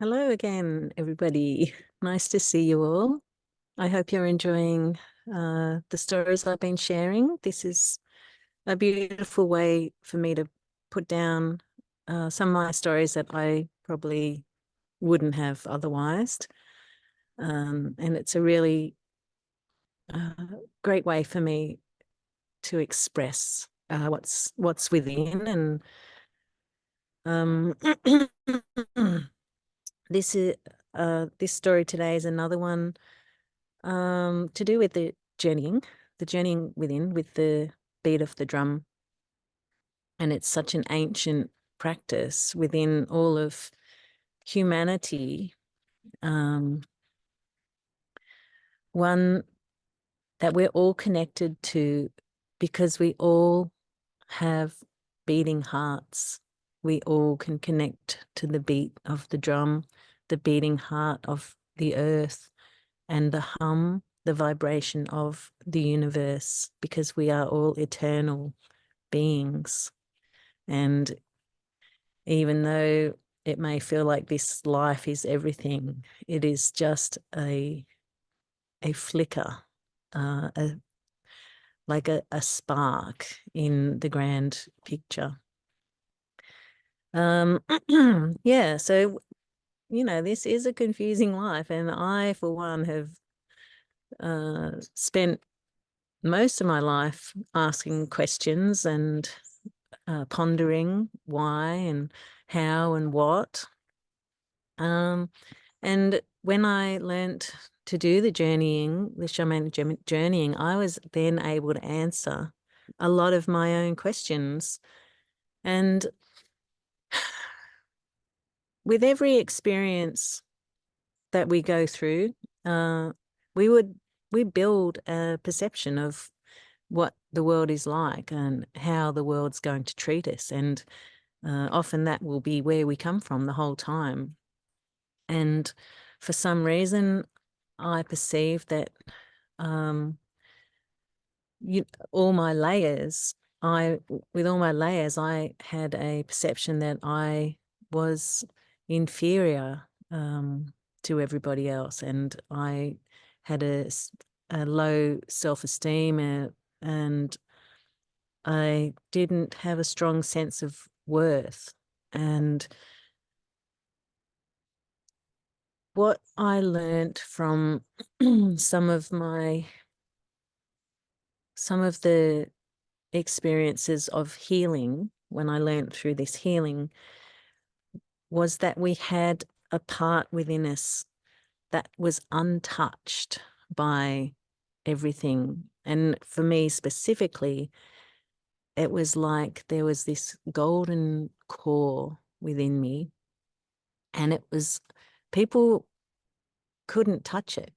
Hello again, everybody. Nice to see you all. I hope you're enjoying the stories I've been sharing. This is a beautiful way for me to put down some of my stories that I probably wouldn't have otherwise. And it's a really uh, great way for me to express what's within. And um, this story today is another one to do with the journeying within with the beat of the drum. And it's such an ancient practice within all of humanity, um, one that we're all connected to because we all have beating hearts. We all can connect to the beat of the drum, the beating heart of the earth, and the vibration of the universe, because we are all eternal beings. And even though it may feel like this life is everything, it is just a flicker, uh, a, like a spark in the grand picture. Um, yeah, so this is a confusing life, and I, for one, have spent most of my life asking questions and pondering why and how and what. And when I learnt to do the shamanic journeying, I was then able to answer a lot of my own questions. And with every experience that we go through, uh, we build a perception of what the world is like and how the world's going to treat us. And often that will be where we come from the whole time. And for some reason, I perceive that um, you, all my layers, with all my layers, I had a perception that I was inferior to everybody else, and I had a low self-esteem, and I didn't have a strong sense of worth. And what I learned from some of the experiences of healing, when I learned through this healing, was that we had a part within us that was untouched by everything. And for me specifically, it was like there was this golden core within me, and people couldn't touch it.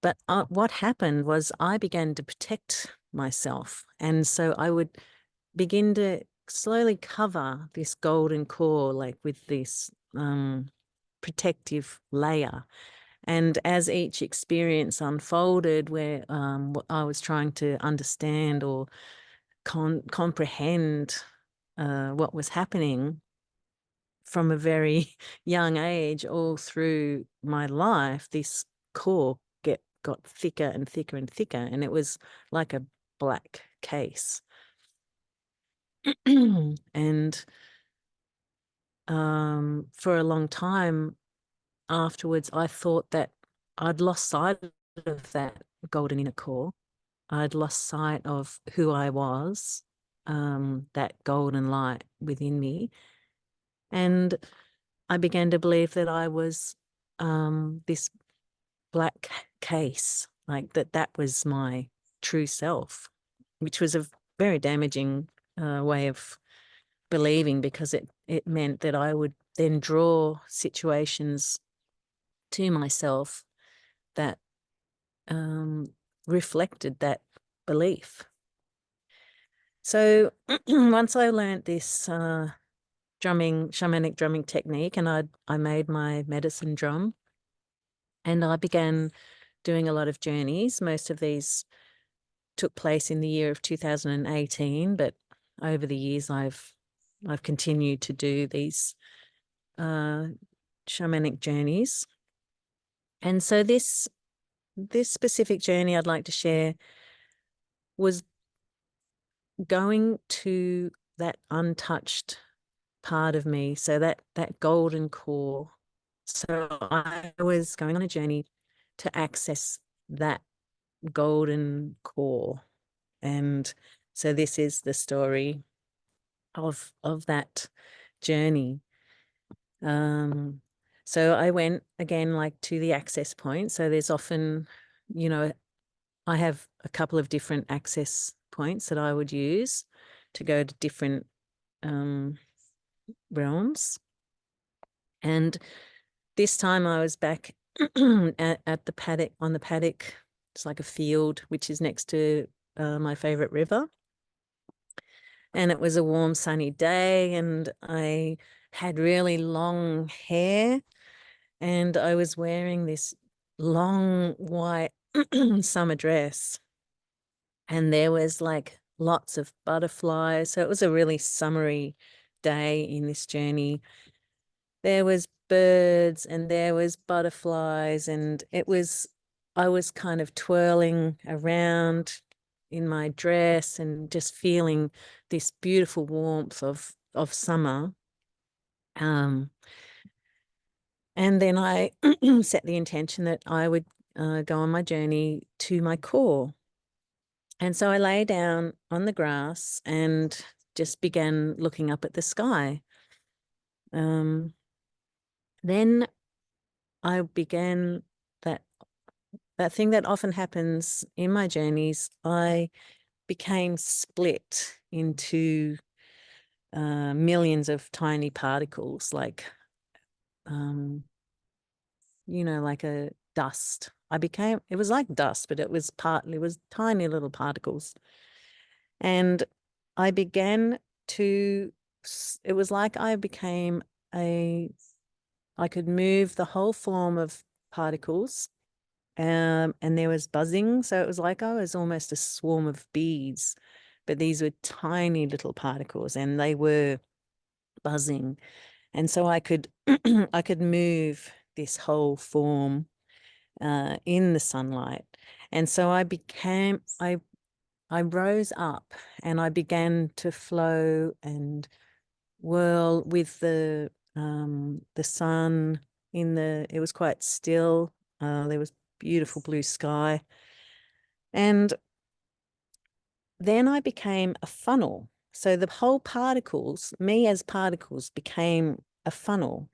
But what happened was I began to protect myself. And so I would begin to slowly cover this golden core, like with this protective layer. And as each experience unfolded, where I was trying to understand or comprehend what was happening from a very young age, all through my life, this core got thicker and thicker and thicker, and it was like a black case. And for a long time afterwards, I thought that I'd lost sight of that golden inner core. I'd lost sight of who I was, that golden light within me. And I began to believe that I was this black case, like that was my true self, which was a very damaging way of believing, because it meant that I would then draw situations to myself that reflected that belief. So once I learned this shamanic drumming technique, and I made my medicine drum, and I began doing a lot of journeys. Most of these took place in the year of 2018, but over the years I've continued to do these shamanic journeys. And so this specific journey I'd like to share was going to that untouched part of me, so that golden core. So I was going on a journey to access that golden core. And so this is the story of that journey. So I went again, like, to the access point. So there's often, you know, I have a couple of different access points that I would use to go to different realms. And this time I was back at the paddock, on the paddock. It's like a field which is next to my favorite river. And it was a warm, sunny day, and I had really long hair, and I was wearing this long white summer dress. And there was like lots of butterflies. So it was a really summery day in this journey. There was birds and there was butterflies, and I was kind of twirling around in my dress and just feeling this beautiful warmth of summer. And then I set the intention that I would go on my journey to my core. And so I lay down on the grass and just began looking up at the sky. Then I began that thing that often happens in my journeys. I became split into millions of tiny particles, like, like a dust. It was like dust, but it was tiny little particles. And I began to, it was like I could move the whole form of particles, and there was buzzing. So it was like I was almost a swarm of bees, but these were tiny little particles, and they were buzzing. And so I could I could move this whole form in the sunlight. And so I rose up and I began to flow and whirl with the sun it was quite still. There was beautiful blue sky. And then I became a funnel. So the whole particles, me as particles, became a funnel.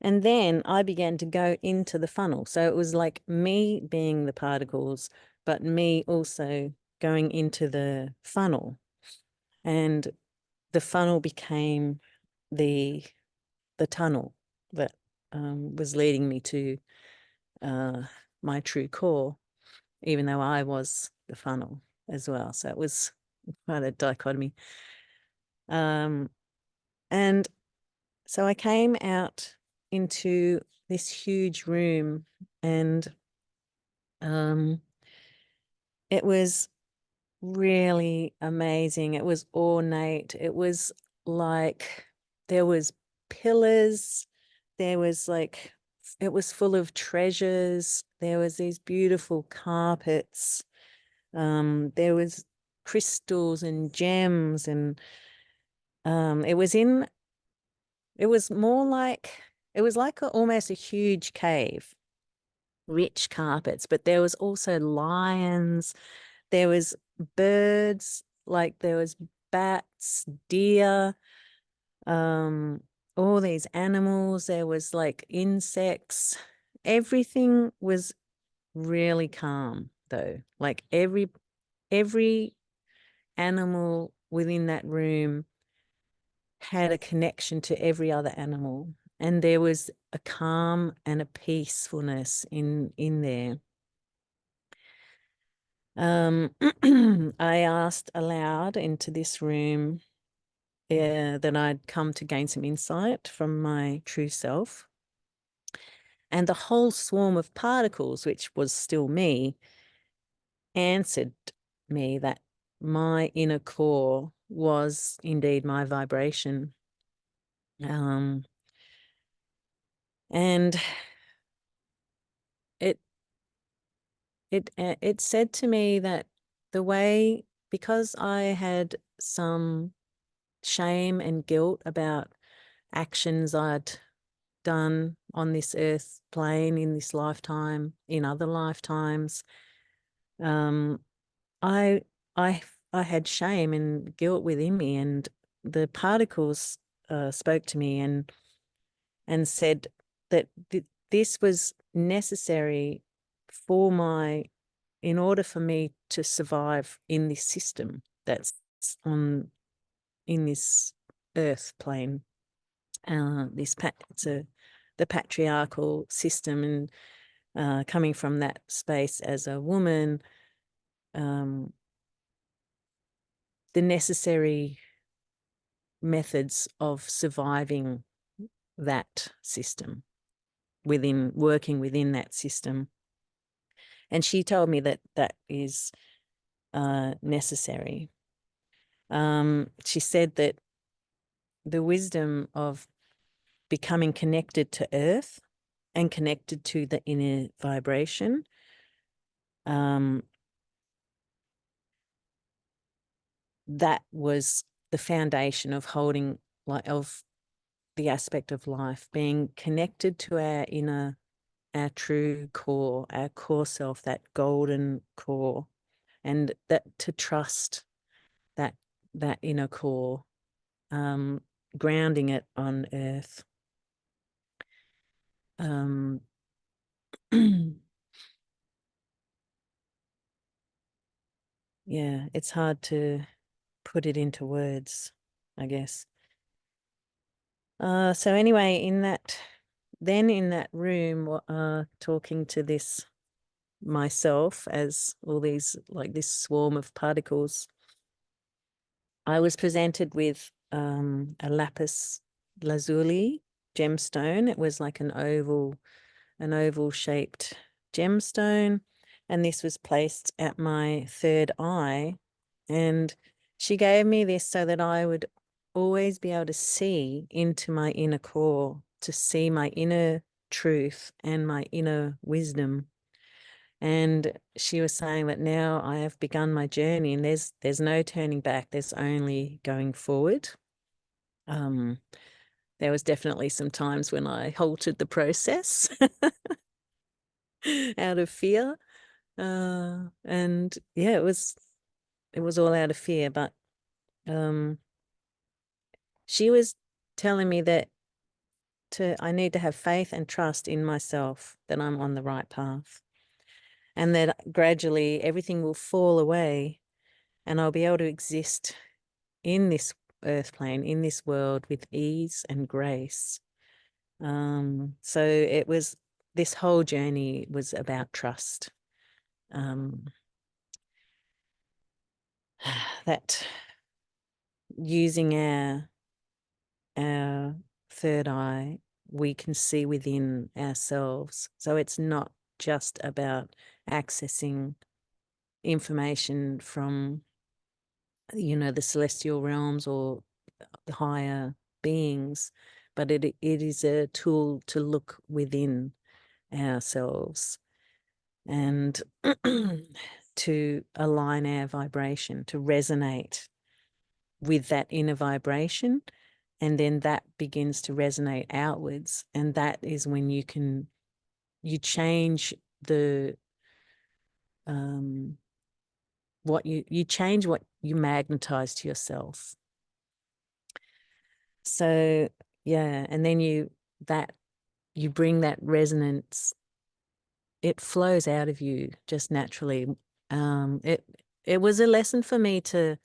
And then I began to go into the funnel. So it was like me being the particles, but me also going into the funnel. And the funnel became the tunnel that was leading me to my true core, even though I was the funnel as well. So it was quite a dichotomy. And so I came out into this huge room, and it was really amazing. It was ornate. It was like there was pillars. There was like, it was full of treasures. There was these beautiful carpets. There was crystals and gems, and it was more like, it was like almost a huge cave, rich carpets, but there was also lions. There was birds, like there was bats, deer, all these animals. There was like insects. Everything was really calm, though. Like every animal within that room had a connection to every other animal, and there was a calm and a peacefulness in there. I asked aloud into this room that I'd come to gain some insight from my true self. And the whole swarm of particles, which was still me, answered me that my inner core was indeed my vibration. And it said to me that the way, because I had some shame and guilt about actions I'd done on this earth plane in this lifetime, in other lifetimes, I I I had shame and guilt within me, and the particles spoke to me and said that this was necessary for in order for me to survive in this system that's in this earth plane. The patriarchal system, and coming from that space as a woman, the necessary methods of surviving that system, working within that system. And she told me that that is necessary. She said that the wisdom of becoming connected to earth and connected to the inner vibration, that was the foundation of holding, of the aspect of life, being connected to our true core, our core self, that golden core, and that to trust that inner core, grounding it on earth. Yeah, it's hard to put it into words, I guess. So anyway, in that room, talking to this myself as all these, like this swarm of particles, I was presented with a lapis lazuli gemstone. It was like an oval shaped gemstone, and this was placed at my third eye. And she gave me this so that I would always be able to see into my inner core, to see my inner truth and my inner wisdom. And she was saying that now I have begun my journey, and there's no turning back. There's only going forward. There was definitely some times when I halted the process out of fear. And yeah, it was all out of fear, but she was telling me that I need to have faith and trust in myself that I'm on the right path, and that gradually everything will fall away and I'll be able to exist in this earth plane, in this world, with ease and grace. So it was, this whole journey was about trust. That using our third eye, we can see within ourselves. So it's not just about accessing information from, the celestial realms or the higher beings, but it is a tool to look within ourselves and to align our vibration, to resonate with that inner vibration, and then that begins to resonate outwards, and that is when you change the what you change what you magnetize to yourself. So yeah, and then you bring that resonance, it flows out of you just naturally. It was a lesson for me to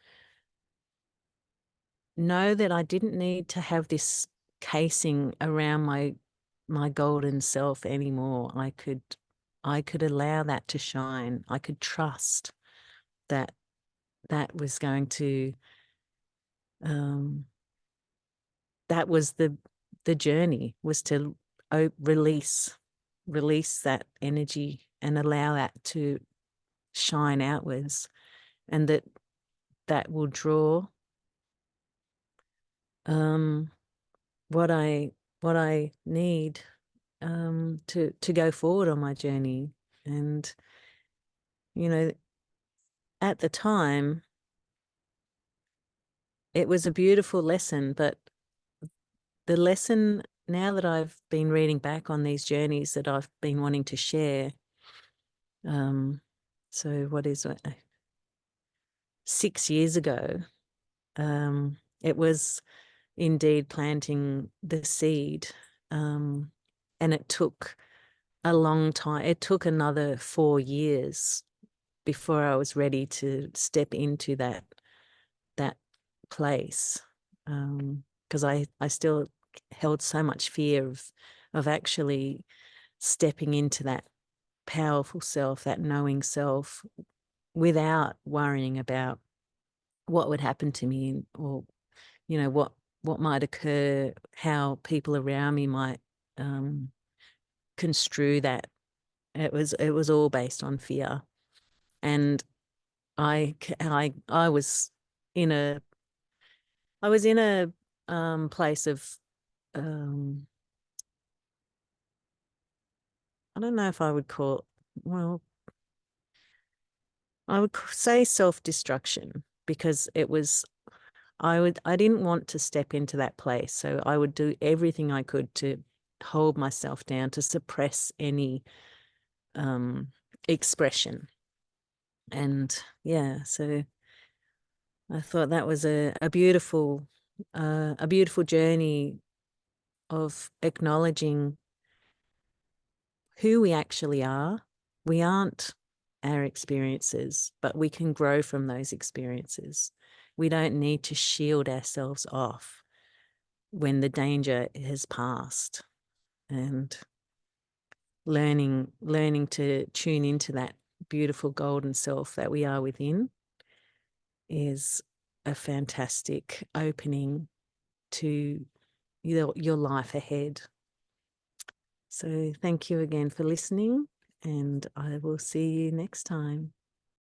know that I didn't need to have this casing around my golden self anymore. I could allow that to shine. I could trust that was going to that was the journey, was to release that energy and allow that to shine outwards, and that will draw what I need to go forward on my journey. And at the time it was a beautiful lesson, but the lesson, now that I've been reading back on these journeys that I've been wanting to share, so what is it? 6 years ago, it was indeed planting the seed, and it took a long time. It took another 4 years before I was ready to step into that place, because I still held so much fear of actually stepping into that powerful self, that knowing self, without worrying about what would happen to me, or what might occur, how people around me might construe that. It was all based on fear. And I was in a place of, I don't know if I would call, well, I would say self-destruction, because I didn't want to step into that place. So I would do everything I could to hold myself down, to suppress any expression. And yeah, so I thought that was a beautiful journey of acknowledging who we actually are. We aren't our experiences, but we can grow from those experiences. We don't need to shield ourselves off when the danger has passed. And learning to tune into that beautiful golden self that we are within is a fantastic opening to your life ahead. So thank you again for listening, and I will see you next time.